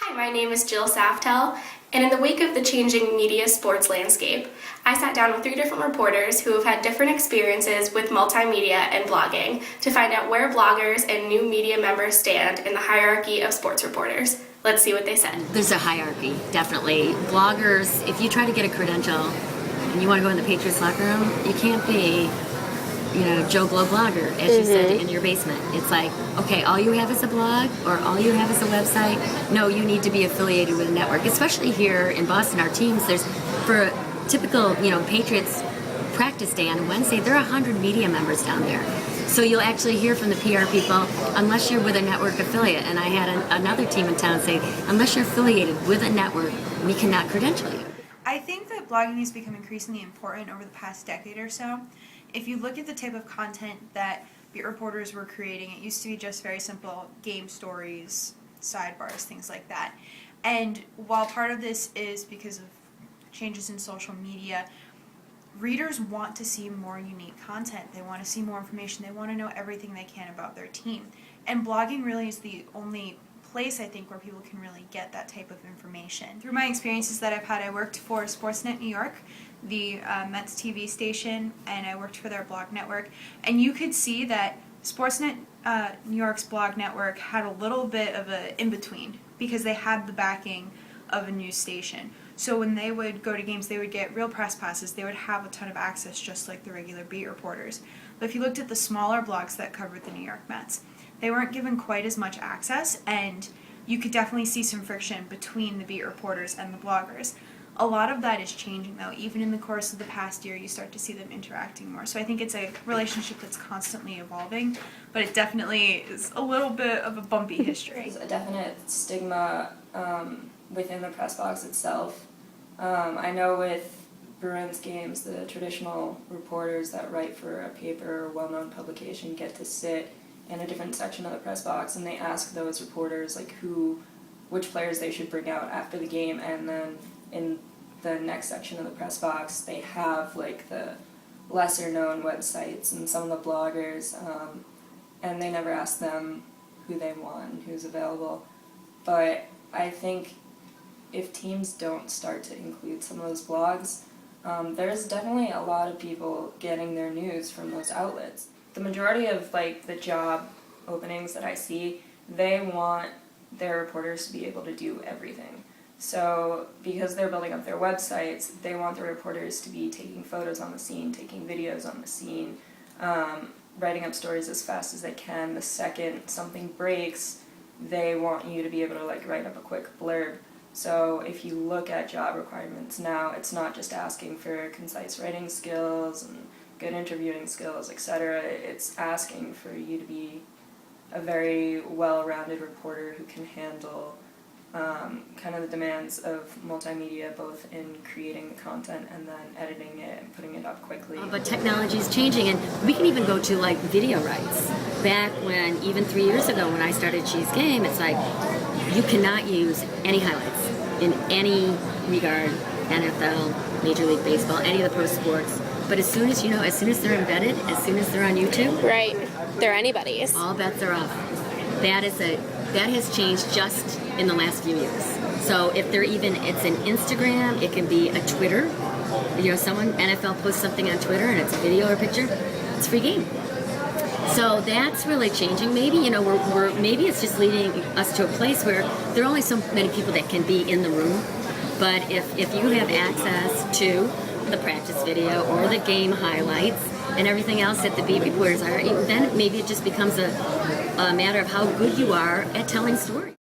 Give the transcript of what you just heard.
Hi, my name is Jill Saftel, and in the wake of the changing media sports landscape, I sat down with 3 different reporters who have had different experiences with multimedia and blogging to find out where bloggers and new media members stand in the hierarchy of sports reporters. Let's see what they said. There's a hierarchy, definitely. Bloggers, if you try to get a credential and you want to go in the Patriots locker room, you can't be Joe Blow blogger, as you said, in your basement. It's like, okay, all you have is a blog or all you have is a website. No, you need to be affiliated with a network. Especially here in Boston, our teams, there's, for a typical, Patriots practice day on Wednesday, there are 100 media members down there. So you'll actually hear from the PR people, unless you're with a network affiliate. And I had another team in town say, unless you're affiliated with a network, we cannot credential you. I think that blogging has become increasingly important over the past decade or so. If you look at the type of content that beat reporters were creating, it used to be just very simple game stories, sidebars, things like that. And while part of this is because of changes in social media, readers want to see more unique content. They want to see more information. They want to know everything they can about their team. And blogging really is the only place, I think, where people can really get that type of information. Through my experiences that I've had, I worked for Sportsnet New York, the Mets TV station, and I worked for their blog network. And you could see that Sportsnet New York's blog network had a little bit of an in-between because they had the backing of a news station. So when they would go to games, they would get real press passes. They would have a ton of access, just like the regular beat reporters. But if you looked at the smaller blogs that covered the New York Mets, they weren't given quite as much access, and you could definitely see some friction between the beat reporters and the bloggers. A lot of that is changing, though. Even in the course of the past year, you start to see them interacting more. So I think it's a relationship that's constantly evolving, but it definitely is a little bit of a bumpy history. There's a definite stigma within the press box itself. I know with Bruins games, the traditional reporters that write for a paper or well-known publication get to sit in a different section of the press box, and they ask those reporters which players they should bring out after the game, and then in the next section of the press box they have the lesser known websites and some of the bloggers, and they never ask them who they want and who's available. But I think if teams don't start to include some of those blogs, there's definitely a lot of people getting their news from those outlets. The majority of the job openings that I see, they want their reporters to be able to do everything. So because they're building up their websites, they want the reporters to be taking photos on the scene, taking videos on the scene, writing up stories as fast as they can. The second something breaks, they want you to be able to write up a quick blurb. So if you look at job requirements now, it's not just asking for concise writing skills and good interviewing skills, etc. It's asking for you to be a very well-rounded reporter who can handle kind of the demands of multimedia, both in creating the content and then editing it and putting it up quickly. But technology is changing, and we can even go to video rights. Back when, even 3 years ago when I started Cheese Game, it's you cannot use any highlights in any regard, NFL, Major League Baseball, any of the pro sports. But as soon as they're embedded, as soon as they're on YouTube, Right. They're anybody's. all bets are off. That has changed just in the last few years. So if it's an Instagram, it can be a Twitter. NFL posts something on Twitter and it's a video or a picture, it's free game. So that's really changing. Maybe maybe it's just leading us to a place where there are only so many people that can be in the room. But if you have access to the practice video or the game highlights and everything else that the beat reporters are, then maybe it just becomes a matter of how good you are at telling stories.